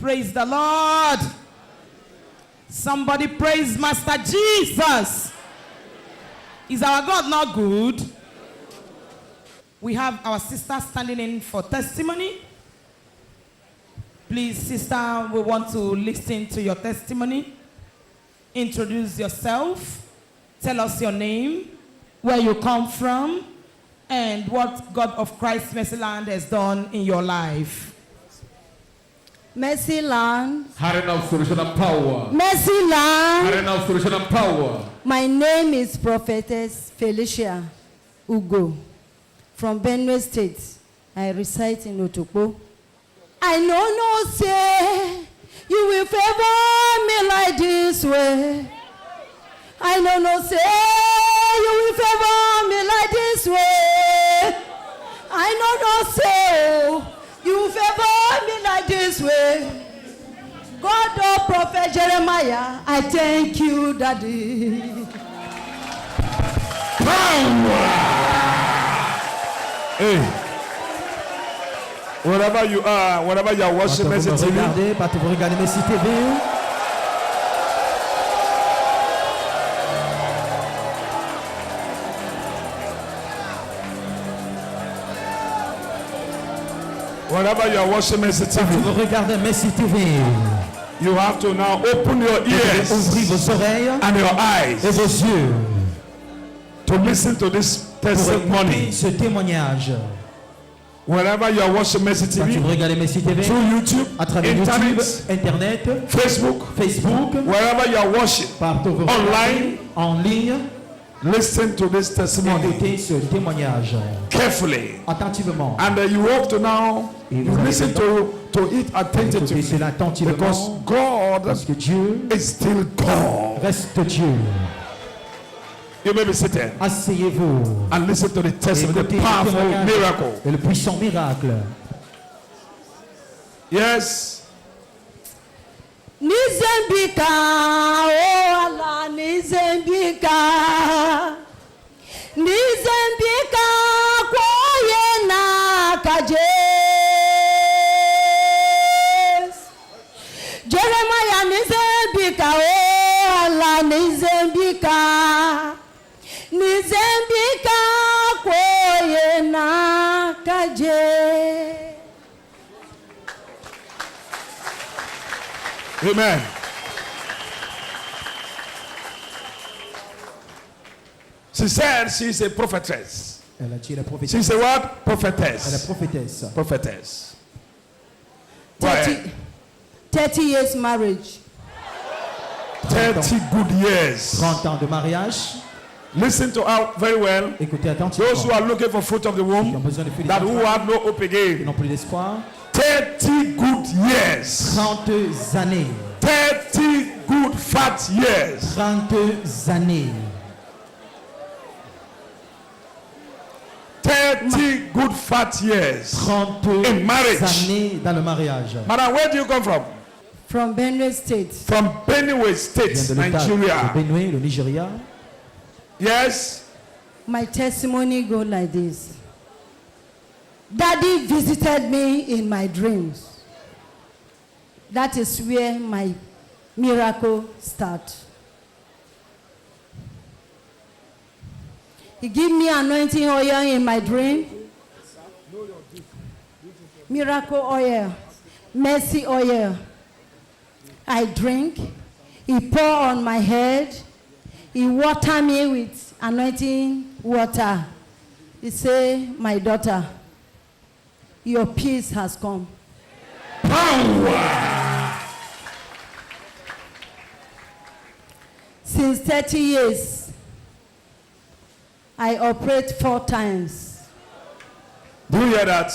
Praise the Lord. Somebody praise Master Jesus. Is our God not good? We have our sister standing in for testimony. Please, sister, we want to listen to your testimony. Introduce yourself. Tell us your name, where you come from, and what God of Christ Mercyland has done in your life. Mercyland. Arena of Solution and Power. Mercyland. Arena of Solution and Power. My name is Prophetess Felicia Ugo from Benue State. I reside in Otokpo. I know no say you will favor me like this way. I know no say you will favor me like this way. I know no say you will favor me like this way. God of Prophet Jeremiah, I thank you, Daddy. Power! Hey. Wherever you are watching Mercy TV, Partout vous regardez Mercy TV. wherever you are watching Mercy TV, Vous regardez Mercy TV. you have to now open your ears Ouvrez vos oreilles and your eyes et vos yeux to listen to this pour écouter testimony. ce témoignage. Wherever you are watching Mercy Quand TV, vous regardez Mercy TV, through YouTube, à travers YouTube, Internet, Internet, Facebook, wherever you are watching, partout vous online, en ligne, listen to this testimony écoutez ce témoignage carefully. attentivement. And you have to now, Et you vous allez listen to it Écoutez attentively. cela attentivement Because God parce que Dieu is still God. reste Dieu. You may be seated Asseyez-vous. and listen to the testimony, Écoutez the le powerful témoignage miracle. et le puissant miracle. Yes. Nizembika, oh Allah, Nizembika. Nizembika, kwaye na kajes. Jeremiah, Nizembika, oh Allah, Nizembika. Nizembika, kwaye na kajes. Amen. She said she's a prophetess. Elle a dit la prophétesse. She's a what? Elle est Prophetess. prophétesse. Prophetess. 30 years marriage. 30 good years. 30 ans de mariage. Listen to her very well. Écoutez attentivement. Those who are looking for fruit of the Qui ont womb, besoin de fruits that who d'espoir, have no hope qui again. n'ont plus d'espoir. 30 good years. 30 années. 30 good fat years. 30 années. 30 good fat years. 30 In marriage. années dans le mariage. Madam, where do you come from? From Benue State. From Benue Je State, viens de l'État Nigeria. de Benue, le Nigeria. Yes. My testimony go like this. Daddy visited me in my dreams. That is where my miracle starts. He gave me anointing oil in my dream. Miracle oil. Mercy oil. I drink. He pour on my head. He water me with anointing water. He say, my daughter, your peace has come. Power. Since 30 years, I operate 4 times. Do you hear that?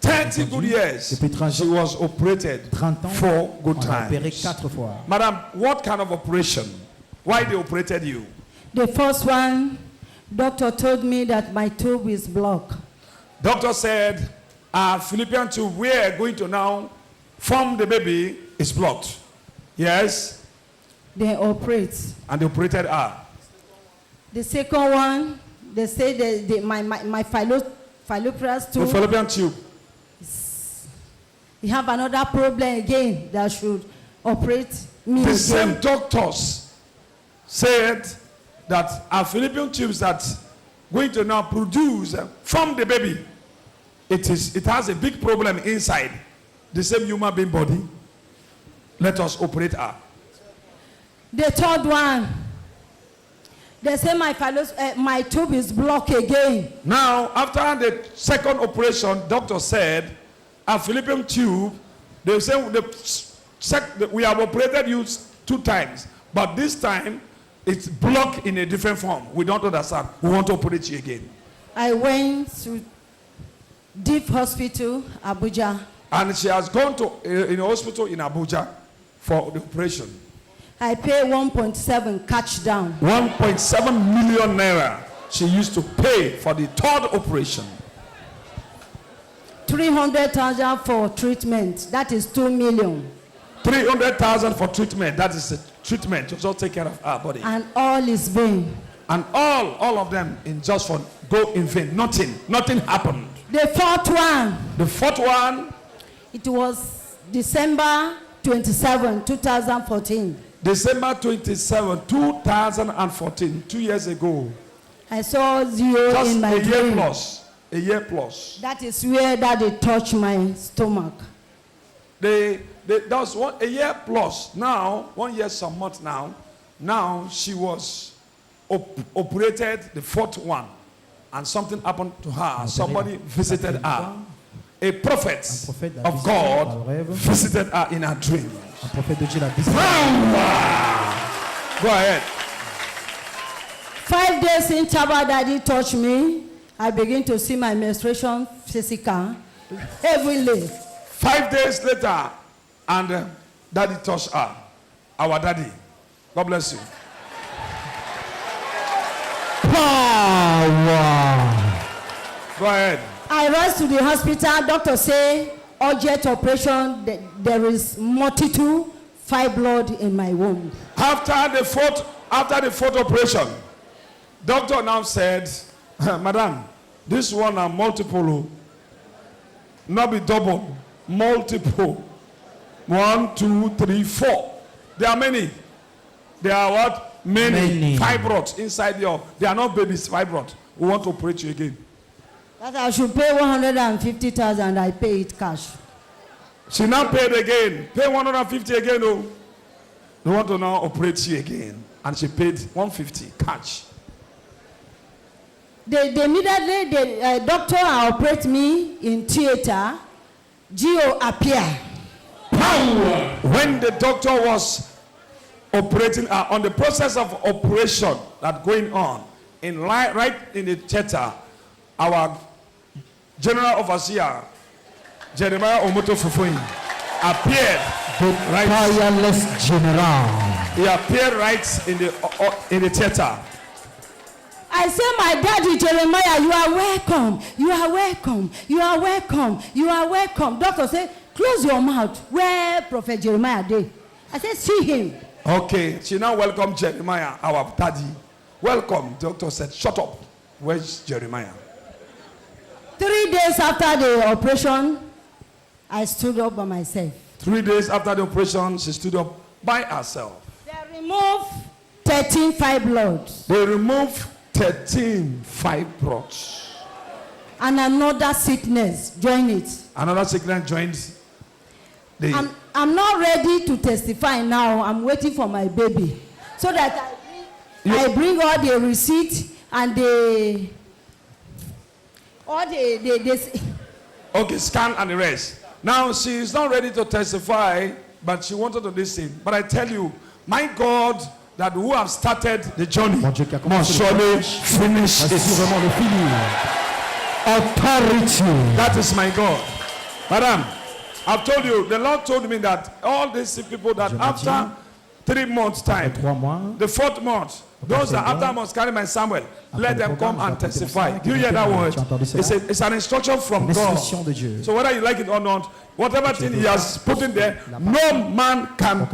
30 good years. Depuis 30 She was operated 30 ans, 4 good on a opéré times. 4 fois. Madam, what kind of operation? Why they operated you? The first one, doctor told me that my tube is blocked. Doctor said, Philippian tube, we are going to now form the baby is blocked. Yes. They operate. And they operated her. The second one, they say my fallopian The tube fallopian tube. he have another problem again that should operate me The again. same doctors said that our fallopian tubes that going to now produce from the baby, it has a big problem inside the same human being body. Let us operate her. The third one, they say my tube is blocked again. Now, after the second operation, doctor said, a fallopian tube, they say we have operated you 2 times, but this time it's blocked in a different form. We don't understand. We want to operate you again. I went to Deep Hospital, Abuja. And she has gone to in a hospital in Abuja for the operation. I pay 1.7 cash down. 1.7 million naira she used to pay for the 3rd operation. 300,000 for treatment. That is 2 million. 300,000 for treatment. That is the treatment to just take care of our body. And all is vain. And all of them in just for go in vain. Nothing happened. The fourth one, The 4th one, it was December 27, 2014. December 27, 2014, 2 years ago. I saw 0 Just in my a year dream. plus. A year plus. That is where that they touch my stomach. That was a year plus. Now, 1 year, some months now. Now she was operated the 4th one. And something happened to her. Somebody visited her. A prophet of God visited her in her dream. Un prophète de Dieu l'a visité. Go ahead. 5 days in Chaba Daddy touched me. I begin to see my menstruation physical heavily. 5 days later, and daddy touched her. Our daddy. God bless you. Power. Go ahead. I rush to the hospital. Doctor say urgent operation. There is multitude fibroid in my womb. After the fourth operation, doctor now said, Madam, this one are multiple, not be double, multiple. 1, 2, 3, 4. There are many. There are what? Many fibroids inside your. They are not babies, fibroids. We want to operate you again. That I should pay 150,000. I pay it cash. She now paid again. Pay 150 again. Oh. They want to now operate you again. And she paid 150 cash. They immediately, the doctor operate me in theater. Geo appear. Power. When the doctor was operating on the process of operation that going on right in the theater, our general overseer Jeremiah Omoto Fufuin appeared. The tireless general. He appeared right in the theater. I say, my daddy Jeremiah, you are welcome. You are welcome. You are welcome. You are welcome. Doctor say, close your mouth. Where Prophet Jeremiah did? I said, see him. Okay, she now welcomed Jeremiah, our daddy. Welcome. Doctor said, shut up. Where's Jeremiah? 3 days after the operation, I stood up by myself. 3 days after the operation, she stood up by herself. They removed 13 fibroids. They removed 13 fibroids. And another sickness joined it. Another sickness joined the. I'm not ready to testify now. I'm waiting for my baby. So that I bring all the receipt and Okay, scan and the rest. Now she is not ready to testify, but she wanted to listen. But I tell you, my God, that who have started the journey must surely finish it. Authority. That is my God. Madam, I've told you, the Lord told me that all these people that after 3 months time, the 4th month, those that after I must carry my Samuel, let them come and testify. Do you hear that word? It's an instruction from God. So whether you like it or not, whatever thing he has put in there, no man can.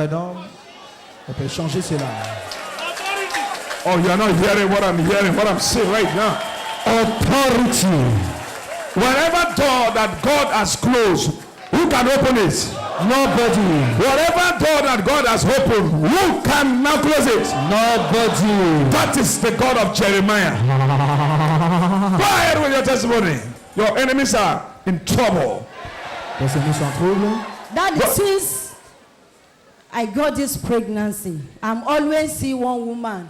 Oh, you are not hearing what I'm saying right now. Authority. Wherever door that God has closed, who Who can open it? Nobody. Whatever door that God has opened, who can now close it? Nobody. That is the God of Jeremiah. Go ahead with your testimony. Your enemies are in trouble. Tes ennemis sont en trouble. That What? is since I got this pregnancy, I'm always see one woman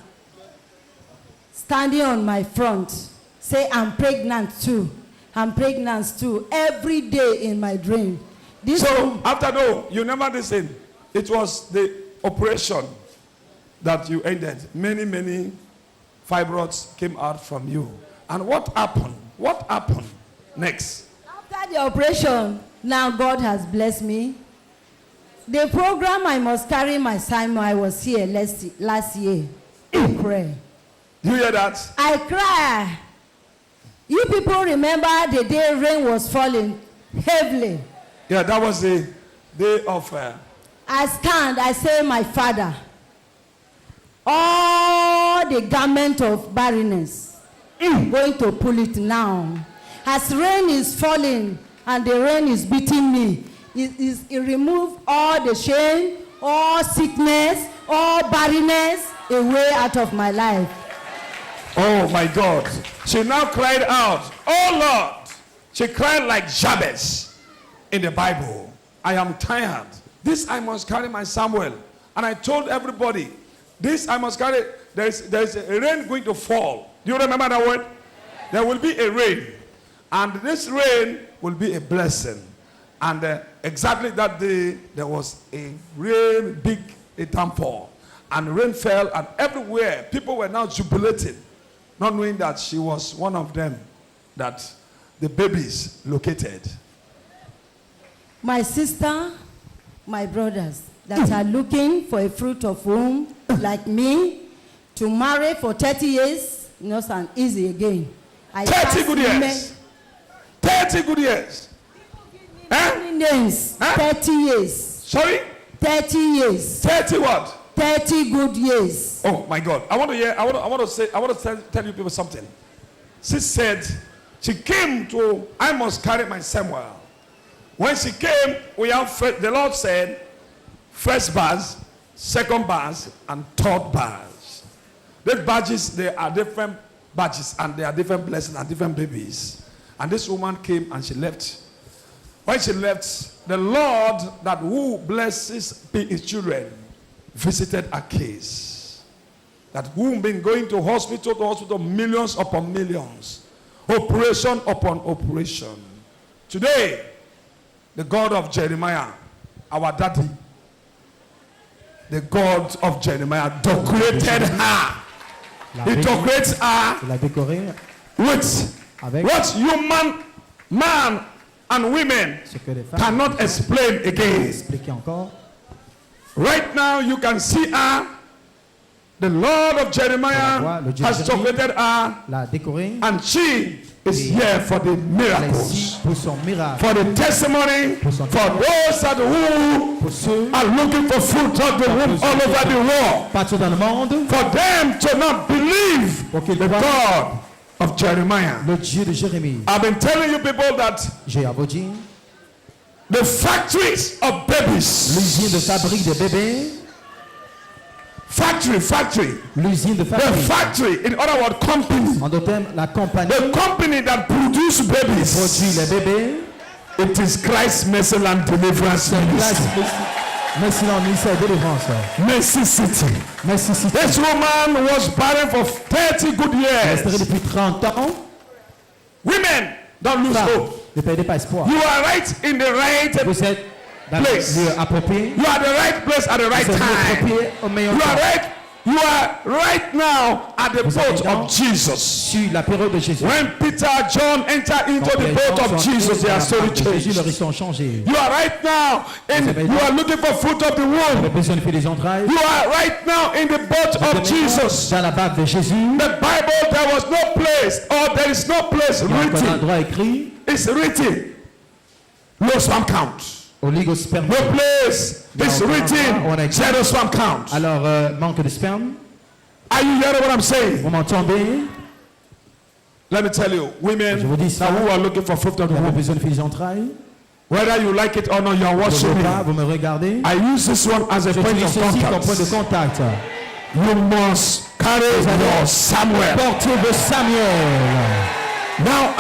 standing on my front, say I'm pregnant too. I'm pregnant too. Every day in my dream. This So after no, you never listen. It was the operation that you ended. Many fibroids came out from you. And what happened? What happened next? After the operation, now God has blessed me. The program I must carry my Simon, I was here last year to pray. You hear that? I cry. You people remember the day rain was falling heavily. Yeah, that was the day of. I stand, I say, my Father, all the garment of barrenness, I'm going to pull it now. As rain is falling and the rain is beating me, it remove all the shame, all sickness, all barrenness away out of my life. Oh my God. She now cried out, oh Lord. She cried like Jabez in the Bible. I am tired. This I must carry my Samuel. And I told everybody, this I must carry. There's a rain going to fall. Do you remember that word? There will be a rain. And this rain will be a blessing. And exactly that day, there was a real big downpour. And rain fell, and everywhere, people were now jubilating, not knowing that she was one of them that the babies located. My sister, my brothers that are looking for a fruit of womb like me to marry for 30 years, not an easy again. 30 good years. 30 good years. Many names. Huh? 30 years. Sorry? 30 years. 30 what? 30 good years. Oh my God. I want to tell you people something. She said, she came to, I must carry my Samuel. When she came, the Lord said, first badge, second badge, and third badge. These badges, they are different badges, and they are different blessings and different babies. And this woman came and she left. When she left, the Lord that who blesses his children visited a case. That who been going to hospital, millions upon millions. Operation upon operation. Today, the God of Jeremiah, our daddy, the God of Jeremiah decorated her. He decorates her Il a décoré with avec what human man and women ce que les femmes cannot explain again. expliquer encore. Right now, you can see her. The Lord of Jeremiah Le Dieu de has Jérémie decorated her, l'a décoré. and she is here for the Elle est miracles, ici pour son miracle. for the testimony, for those that who Pour ceux are looking for fruit of the womb all over the world, partout dans le monde, for them to not believe pour qu'ils the croient God of Jeremiah. le Dieu de Jérémie. I've been telling you people that J'ai à vous dire, the factories of babies, l'usine de fabrique de bébés, factory, l'usine de the fabrique, factory, in other words, company, en d'autres termes, la compagnie the company that produce produit babies, les bébés, it is Christ Mercy and Deliverance Ministry. merci dans le ministère de délivrance. Mercy City. Merci City. This woman was barren for 30 good Restée years. depuis 30 ans. Women, don't lose Femmes, hope. ne perdez pas espoir. You are right in the right, Vous êtes dans Place. le lieu approprié. you are the right place at the right Vous êtes time. approprié au meilleur You are temps. right, you are right now at the Vous êtes boat dans- of Jesus. Sur la période de Jésus. When Peter, John enter into Quand the les boat gens of sont Jesus, entrés their dans la story barque de Jésus, leur changed. histoire changé. You are right now, and Vous avez you are looking for fruit of the Vous avez womb. besoin de faire des entrailles. You are right now in the boat Vous of êtes Jesus. dans la barque de Jésus. The Bible, there was no place, or there is no place Il y a encore un written. endroit écrit It's written. No swamp count. au ligue sperme. No place is written. Zero swamp count. Alors, manque de sperme. Are you hearing what I'm saying? Vous m'entendez? Let me tell you, women Je vous dis ça. who are looking for fruit of the Vous avez womb, besoin de faire des entrailles. Whether you like it or not, you are watching me. Vous me regardez. I use this one as a point of J'utilise ceci comme point de contact. contact. You must carry your Samuel. Portez vos Samuel. Now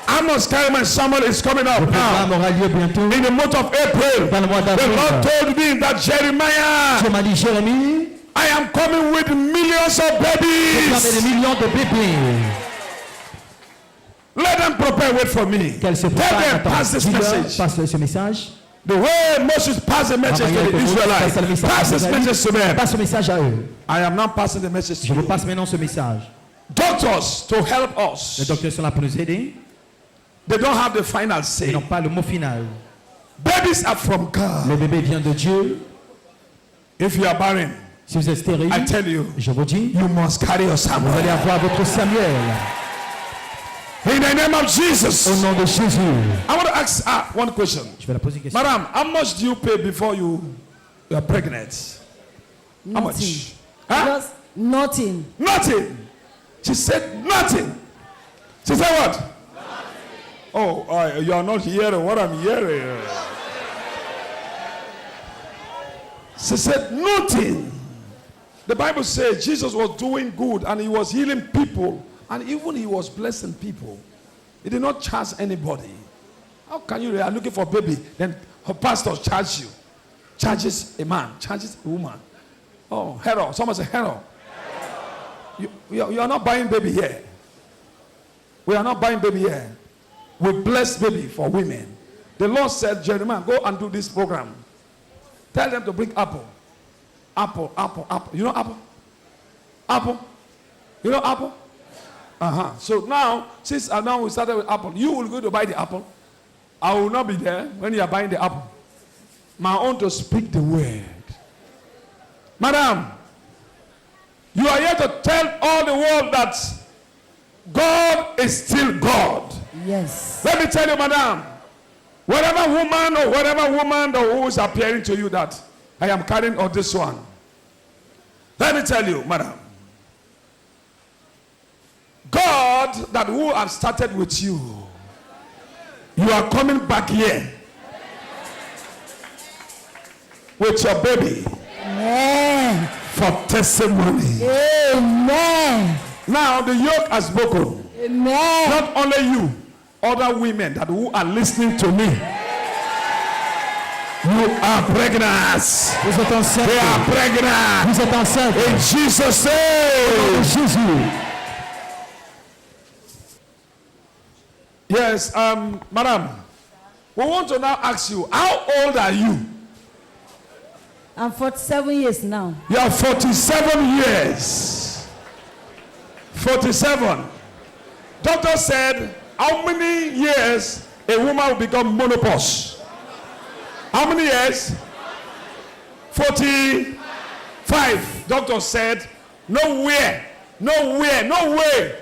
I must carry my Samuel. Is coming up Le now. programme aura lieu bientôt. In the month of April, Dans le mois the d'avril. Lord told me that Jeremiah, Dieu m'a dit, Jérémie, I am coming with millions of vous avez des babies. millions de bébés. Let them prepare, wait for me. Qu'elle se Tell prépare. them, Attends, pass this dis-leur, message. passe ce message. The way Moses passed the message to the Israelites, pass this message to them. Passe ce message à eux. I am now passing the message Je to vous you. passe maintenant ce message. Doctors, to help Les us, docteurs sont là pour nous aider. they don't have the final Ils say. n'ont pas le mot final. Babies are from God. Le bébé vient de Dieu. If you are barren, Si vous êtes stérile, I tell you, je vous dis, you must carry your vous allez Samuel. avoir votre Samuel. In the name of Au Jesus. nom de Jésus. I want to ask one question. Je vais la poser une question. Madam, how much do you pay before you are pregnant? How much? Nothing. Huh? Just nothing. Nothing. She said nothing. She said what? Nothing. Oh, you are not hearing what I'm hearing. She said nothing. The Bible says Jesus was doing good and he was healing people and even he was blessing people. He did not charge anybody. How can you are looking for a baby, then her pastor charges you? Charges a man, charges a woman. Oh, hero. Someone say hero. You are not buying baby here. We are not buying baby here. We bless baby for women. The Lord said, Jeremiah, go and do this program. Tell them to bring apple. Apple, apple, apple. You know apple? Apple? You know apple? Uh-huh. So now, since now we started with apple, you will go to buy the apple. I will not be there when you are buying the apple. My own to speak the word. Madam, you are here to tell all the world that God is still God. Yes. Let me tell you, madam, whatever woman or who is appearing to you that I am carrying on this one. Let me tell you, madam, God that who have started with you, you are coming back here with your baby Amen. for testimony. Amen. Now the yoke has spoken. Amen. Not only you, other women that who are listening to me. You are pregnant. Vous êtes enceinte. They are pregnant. Vous êtes enceinte. In Jesus' name. Jésus. Yes, madam. We want to now ask you, how old are you? I'm 47 years now. You are 47 years. 47. Doctor said, how many years a woman will become menopause? How many years? 45. Doctor said, nowhere, nowhere, no way.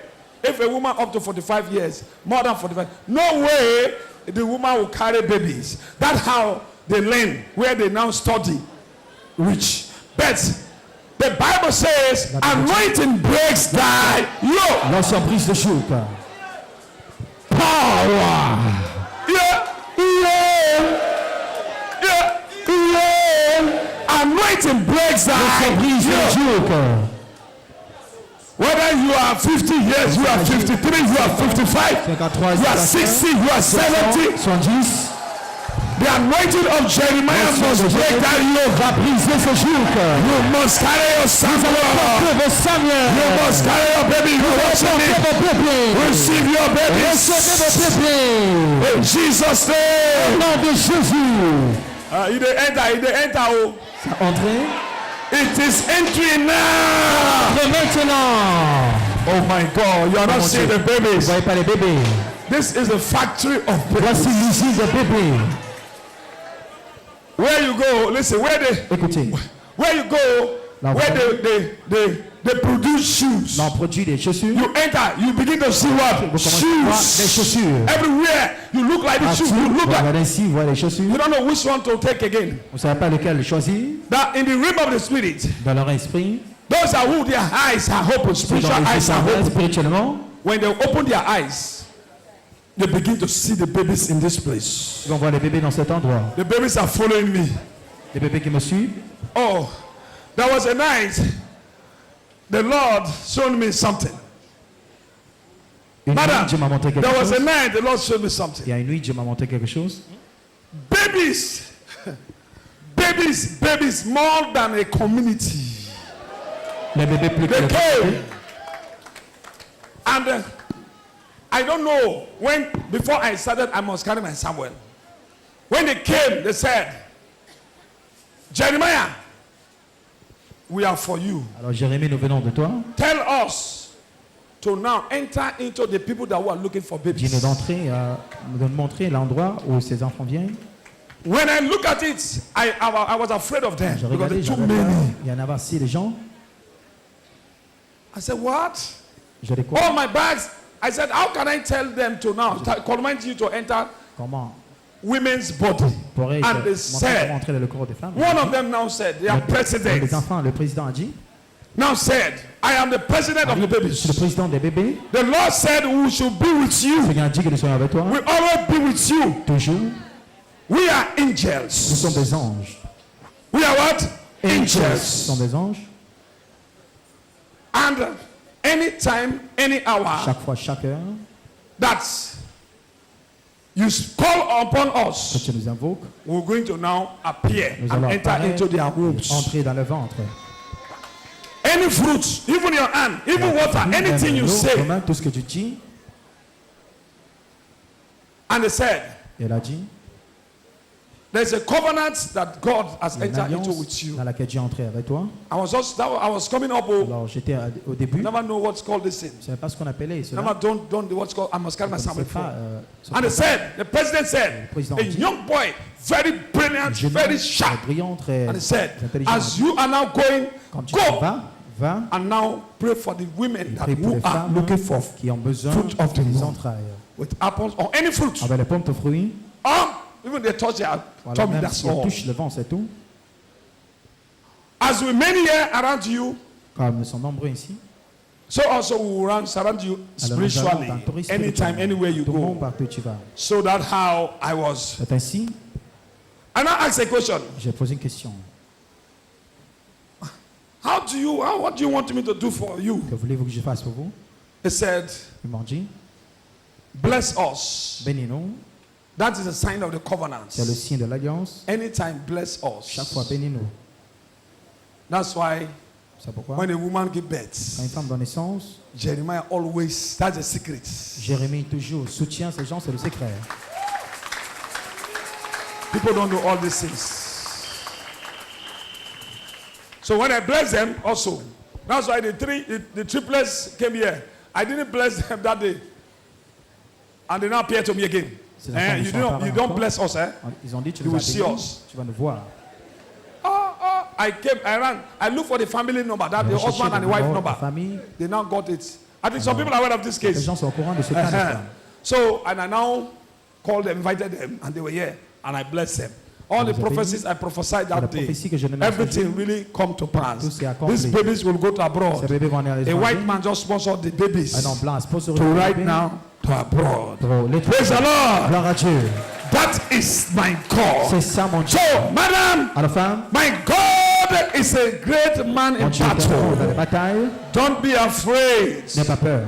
If a woman up to 45 years, more than 45, no way the woman will carry babies. That's how they learn, where they now study, rich. But the Bible says, anointing breaks thy yoke. L'ancien brise de joug. Power. Yeah. Anointing breaks L'ancien thy brise de yoke. joug. Whether you are 50 years, you are 53, you are 55, 53, you are 60, you are 70. 70. The anointing of Jeremiah must break that yoke. Va briser ce joug. You must carry your Samuel. Portez vos Samuel. You must carry your baby. You Portez vos bébés. receive your babies. Recevez vos bébés. In Jesus' Au name. nom de Jésus. You dey enter. Oh. Ça entre. It is entry now. Et maintenant. Oh my God, you are not seeing the Vous babies. voyez pas les bébés. This is the factory of Voici babies. l'usine de bébés. Where you go, listen, Écoutez, where you go, Now, where they produce shoes. là on produit des chaussures. You enter, you begin to see what? Vous commencez à voir des Shoes. chaussures. Everywhere, you look like the Partout, shoes. You vous look like. regardez ici, vous voyez les chaussures. You don't know which one to take again. Vous ne savez pas lequel choisir. That in the realm of the spirit, Dans leur esprit, those are who their eyes are open, ceux spiritual dont les eyes yeux are sont ouverts open. spirituellement, When they open their eyes, they begin to see the babies in this place. Ils vont voir les bébés dans cet endroit. The babies are following me. Les bébés qui me suivent. Oh, there was a night the Lord showed me something. Une nuit, Madam, Dieu m'a montré quelque there was a chose. night the Lord showed me Il something. y a une nuit, Dieu m'a montré quelque chose. Babies, babies, more than a community. Les bébés plus que They les came. bébés. And I don't know when, before I started, I must carry my Samuel. When they came, they said, Jeremiah, we are for you. Alors Jérémie, nous venons de toi. Tell us to now enter into the people that were looking for Dis-nous babies. d'entrer, de nous montrer l'endroit où ces enfants viennent. When I look at it, I was afraid of them Je because regardais, they're too j'avais peur. many. Il y en avait si les gens. I said, what? Je les crois. All my bags. I said, how can I tell them to now command you to enter Comment women's body? pourrais-je And they montrer comment said, entrer dans le corps des femmes? one of them now said, their president Les enfants, le président a dit, now said, I am the president of the je suis le babies. président des bébés. The Lord said, we should be with Le you. Seigneur a dit que nous sommes avec toi. We always be with you. Toujours. We are Nous angels. sommes des anges. We are what? Nous Angels. sommes des anges. And anytime, any hour Chaque fois, chaque heure, that you call upon que us, tu nous invoques, we're going to now appear nous and allons enter apparaître, into their homes. entrer dans le ventre. Any fruit, even your hand, even water, anything you L'eau, say. Romain, tout ce que tu dis, And they said, elle a dit, there's a covenant that God has il y a une entered into alliance with you. dans laquelle Dieu est entré avec toi. I was coming up. Oh, Alors j'étais au début, never know what's called this thing. je ne savais pas ce qu'on appelait cela. Never don't what's called. I must carry my Je ne Samuel connaissais pas, before. ce And they qu'on said, the president said, Le président a a dit, young boy, very brilliant, jeune very homme, sharp. très brillant, très And he said, intelligent. as you are now going, Quand tu go vas, and now pray for the women that prie pour who les are femmes looking for qui ont besoin fruit of the des womb. entrailles. with apples or any fruit. Avec les pommes de fruits, Even they touch their voilà, tummy, même that's si elle all. touche le vent, c'est tout. As we many here around you, Comme nous sommes nombreux ici, so also we will run surround you alors nous allons spiritually, t'entourer anytime, spirituellement. anywhere you Tout le monde go. partout où tu vas. So that's how I was. C'est ainsi, And I asked a question. j'ai posé une question. What do you want me to do for you? Que voulez-vous que je fasse pour vous? He said, Ils m'ont dit, bless us. bénis-nous. That is a sign of the covenant. C'est le signe de l'alliance. Anytime, bless Chaque fois, us. bénis-nous. That's why C'est pourquoi, when a woman gives quand birth, une femme donne naissance, Jeremiah always, that's a secret. Jérémie toujours soutient ces gens, c'est le secret. People don't know all these things. So when I bless them also, that's why the triplets came here. I didn't bless them that day. And they now appear to me again. Ces enfants nous You sont don't apparus encore. bless us, eh? Ils ont dit, tu You nous as will see bénis, us. tu vas nous voir. I ran. I looked for the family number, that J'ai the cherché husband and the le wife numéro de number. la famille. They now got it. I think some people are aware of this Les case. gens sont au courant de ce cas. n'est-ce pas? So, and I now called them, invited them, and they were here, and I blessed them. All the Vous avez prophecies I prophesied La that day, prophétie que je donnais à ce everything jour, really come to pass. tout s'est accompli. These babies will go to Ces abroad. bébés vont aller à A l'étranger. white man just sponsored the babies Un homme blanc a sponsorisé to les right bébés now to abroad. pour l'étranger. Praise the Lord. Gloire à Dieu. That is my God. C'est ça mon Dieu. So, madam, Alors femme, my God is a great man mon in Dieu est fort dans les battle. batailles. Don't be afraid. N'aie pas peur.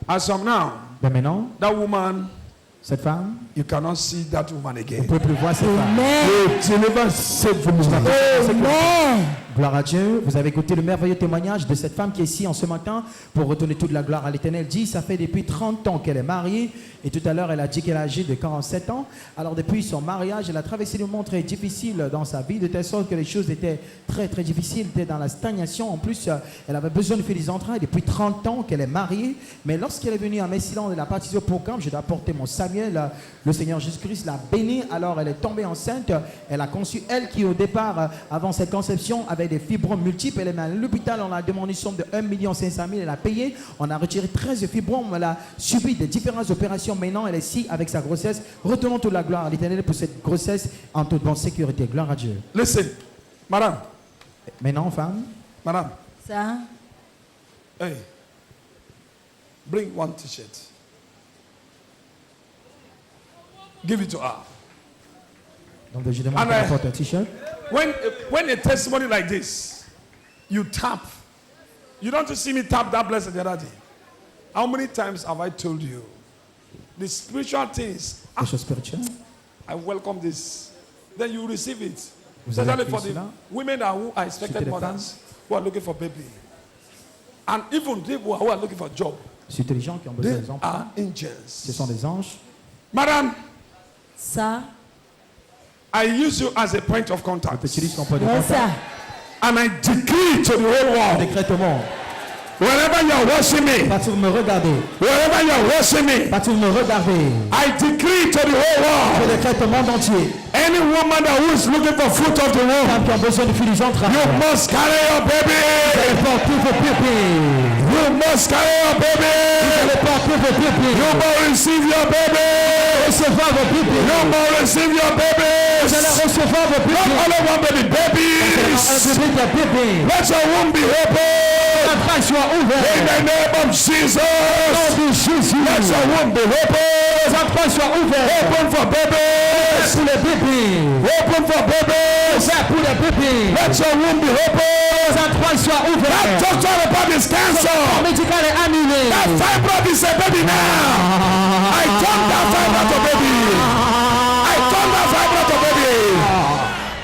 As of now, Mais maintenant, that woman, cette femme, you cannot see that woman vous ne again. pouvez plus voir cette femme. Amen. Gloire à Dieu. Vous avez écouté le merveilleux témoignage de cette femme qui est ici en ce matin pour retourner toute la gloire à l'Éternel. Elle dit, ça fait depuis 30 ans qu'elle est mariée. Et tout à l'heure, elle a dit qu'elle a âgé de 47 ans. Alors depuis son mariage, elle a traversé des moments très difficiles dans sa vie, de telle sorte que les choses étaient très très difficiles, étaient dans la stagnation. En plus, elle avait besoin de faire des entrailles depuis 30 ans qu'elle est mariée. Mais lorsqu'elle est venue à Messilan, elle a participé au programme, je dois apporter mon Samuel, le Seigneur Jésus-Christ l'a bénie. Alors elle est tombée enceinte. Elle a conçu, elle qui au départ, avant cette conception, avait des fibromes multiples. Elle est allée à l'hôpital, on a demandé une somme de 1 500 000, elle a payé. On a retiré 13 fibromes, elle a subi des différentes opérations. Maintenant, elle est ici avec sa grossesse. Retournons toute la gloire à l'Éternel pour cette grossesse en toute bonne sécurité. Gloire à Dieu. Listen, madam, Maintenant, femme, madam, Ça, hey, bring one t-shirt. Give it to her. Donc je demande And, qu'elle apporte un t-shirt. When a testimony like this, you tap. You don't see me tap that blessed the other day. How many times have I told you? The spiritual things, Les choses spirituelles. I welcome this. Then you receive it. Vous allez Especially for accueillir the cela. women who are expected les mothers who are looking for baby. And even people who are looking for job. Surtout les gens qui ont besoin They des emplois. are Ce angels. sont des anges. Madam, Sir. I use you as a point of Je contact. t'utilise comme point de Yes, contact. sir. And I decree to the whole Je world, décrète au monde. wherever you are watching me, Partout où vous me regardez. wherever you are watching me, Partout où vous me regardez. I decree to the whole Je world, décrète au monde entier. any woman that who is looking for fruit of the womb, Femmes qui ont besoin de filles du ventre. you must carry your baby. Allez porter vos bébés. You must carry your baby. Allez porter vos bébés. You must receive your baby. Recevoir vos bébés. You must receive your Vous allez babies. recevoir vos Not bébés. only one baby, Un babies. bébé de bébé. Let your womb be open. La trace soit In ouverte. the name of Au nom Jesus. de Jésus. Let your womb be open. La trace soit ouverte. Open for babies. Pour les bébés. Open for babies. Ouvert pour les bébés. Let your womb be open. La trace soit That ouverte. doctor report is Le cancer. médical est annulé. That fibroid is a baby now. I turn that fibroid to baby. I turn that fibroid to baby.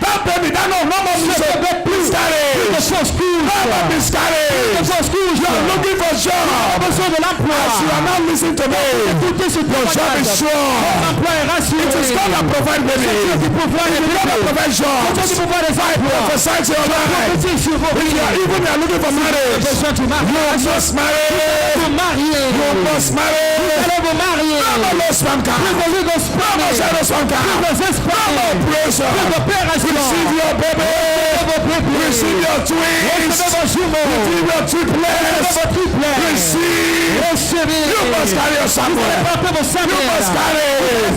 That baby, that no more miscarriage. De fausses couches. No more De miscarriage. fausses couches. You are looking for Pas job. besoin de l'emploi. As you are not listening to me, Écoutez ce your job témoignage. is sure. L'emploi est rassuré. It is God that provide baby. Dieu qui pourvoit les It is God that bébés. provide C'est Dieu qui jobs. pourvoit les emplois. Prophesy to your life. Prophétise sur vos If you are vies. even you are looking for marriage, Besoin du you mariage. must marry. Vous mariez. You must marry. Allez vous marier. No more low sperm Plus count. de lugospermie. No more zero sperm Plus count. de espoirs. No pressure. Plus d'opération. Receive your baby. Vos bébés. Receive your twins. Recevez vos jumeaux. Receive your triplets. Vos triplets. Receive. Recevez. You must carry your somewhere. Portez vos You semelles. must carry.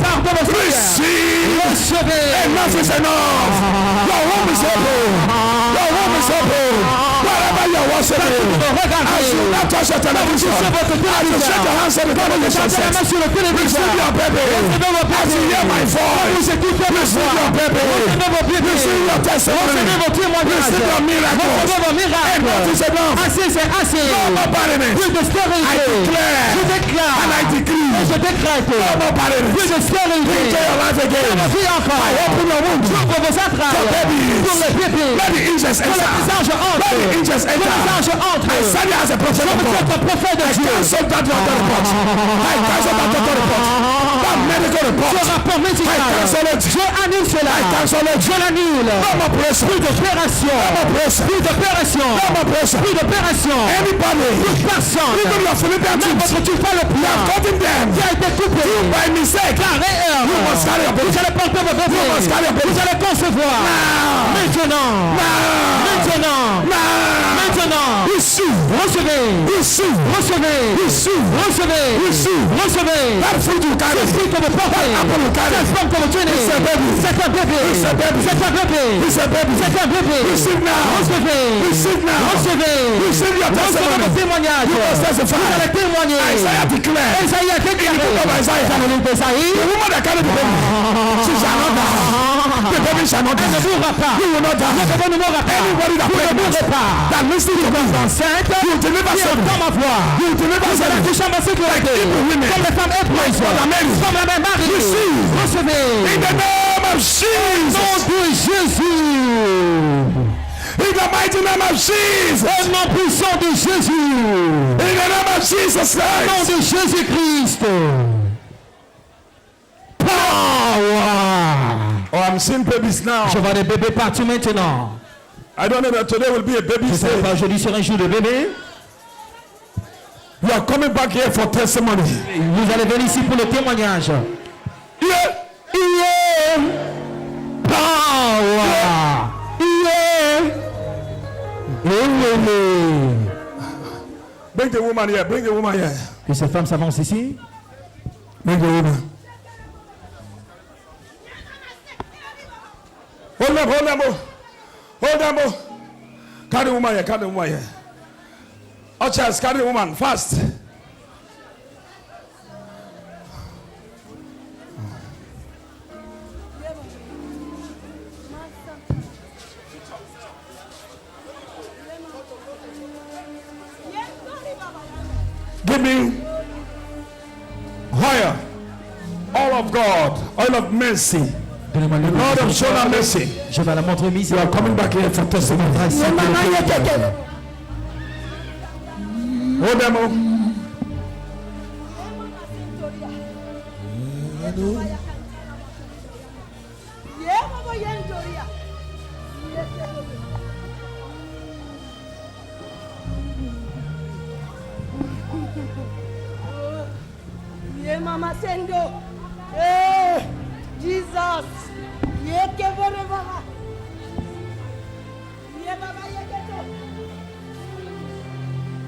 Portez vos semelles. Receive. Recevez. Enough is enough. Your home is open. Your home is open. Wherever you are worshiping. Regardez. As you not touch your television. Touchez votre As you téléviseur. shake your hands at the television Mettez la set. main sur le téléviseur. Receive your baby. Recevez vos As you bébés. hear my voice. Vous écoutez ma Receive voix. your baby. Recevez vos bébés. Receive your testimony. Recevez vos témoignages. Receive your miracles. Recevez vos miracles. Enough is enough. Assez, c'est assez. No more barrenness. Plus de stérilité. I declare. Je déclare. And I decree. Et je décrète. No more Plus barrenness. de stérilité. Enjoy your life again. Vie encore. I open your womb. Pour vos entrailles. For babies. Pour les bébés. Let the angels Pour les enter. anges entrent. Let the angels Pour les enter. anges entrent. I stand here as a prophet Je of vous God. êtes un prophète de I Dieu. cancel that doctor report. I cancel that doctor report. That medical Ce report. rapport médical. I cancel it. Je annule cela. I cancel it. Je l'annule. No more pressure. Plus d'opération. No more pressure. Plus d'opération. No more pressure. Plus d'opération. Anybody. Personne. Even your Philippians Même votre tu fais le you plan. have gotten them. Qui a été coupé. By mistake. Par erreur. You must carry your baby. Vous allez porter vos bébés. You must carry your baby. Vous allez concevoir. Now. Maintenant. Now. Maintenant. Now. Maintenant. Receive. Recevez. Receive. Recevez. Receive. Recevez. Receive. Recevez. That fruit you carry. Ce fruit que vous portez. apple you carry. Cette femme que vous tenez. It's a baby. C'est un bébé. It's a baby. C'est un bébé. It's a baby. C'est un bébé. Receive now. Recevez. Receive now. Recevez. Receive your Recevez testimony. vos témoignages. You must testify. Vous allez témoigner. Isaiah declared. Isaïe a déclaré. In the book of Isaiah. Dans le livre d'Isaïe. The woman that carried the baby, she shall not die. The baby shall not Elle ne die. mourra pas. You will not die. Le bébé ne mourra pas. Anybody that Vous ne pregnant, mourrez pas. that listens to me, Enceinte. you will deliver Qui seven. entend ma voix. You will deliver Vous allez seven. toucher ma sécurité. Hebrew women. Comme les femmes hébreuses. Mother Mary. Comme la mère Marie. Receive. Recevez. In the name of Au nom Jesus. de Jésus. In the mighty name of Jesus. Au nom puissant de Jésus. In the name of Jesus Au nom Christ. de Jésus-Christ. Power. Oh, I'm seeing babies now. Je vois des bébés partout maintenant. I don't know that today will be a baby Je ne savais day. pas, aujourd'hui sera un jour de bébé. You are coming back here for testimony. Vous allez venir ici pour le témoignage. Yeah. Yeah. Power. Yeah. Bring the woman here. Bring the woman here. Que cette femme s'avance ici. Bring the woman. Hold them, hold them, oh. Hold them, oh. Carry the woman here, carry the woman here. Ushers, carry the woman, fast. give me oil of God, oil of mercy. Donnez-moi le Lord of show her mercy. Je vais la montrer mise. You are coming back here for testimony. Hold them up. Yeah, Mama Sendo. Hey, Jesus. Yeah, Kevin Baba. Yeah, Baba Yegeto.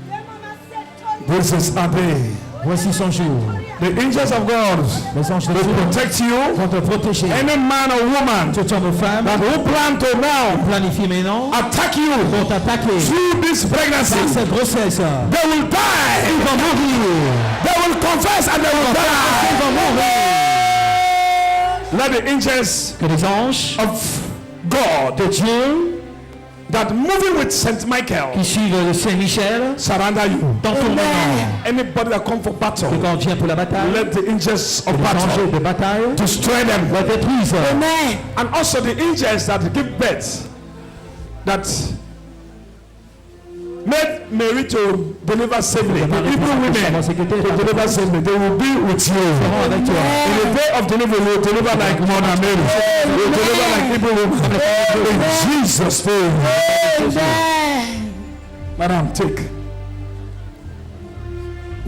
Yeah, Mama Sendo. This is a day. Voici son jour. The angels of God Les anges de will Dieu protect you. vont te protéger. Any man or woman Tout homme ou femme that who plan to now planifie maintenant attack you vont t'attaquer through this pregnancy, par cette grossesse. they will die. Ils vont mourir. They will confess and they will Ils die. vont mourir. Let the angels Que les anges of God de Dieu that moving with Saint Michael qui suivent le Saint-Michel surrender you. t'entourent maintenant. Anybody that come for battle, Et quand on vient pour la bataille, let the angels of les battle angels de bataille destroy them. la détruisent. Amen. And also the angels that give birth, that made Mary to deliver safely. The Hebrew women to deliver safely. They will be with you. Avec toi. In the day of delivery, you will deliver like Mother Mary. You will deliver like Hebrew women. In Jesus' name. Amen. Madam, take.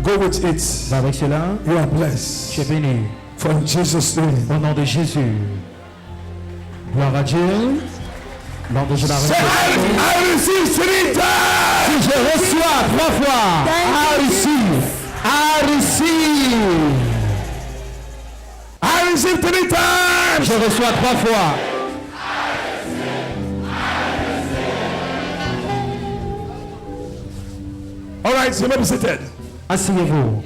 Go with it. Va avec cela, You are blessed. tu es béni. For in Jesus' name. Au nom de Jésus. Gloire à Dieu. Lors de la Say, I receive 3 times. je reçois 3 fois. I receive. I receive. I receive 3 times. Je reçois 3 fois. All right, you may be seated. Asseyez-vous.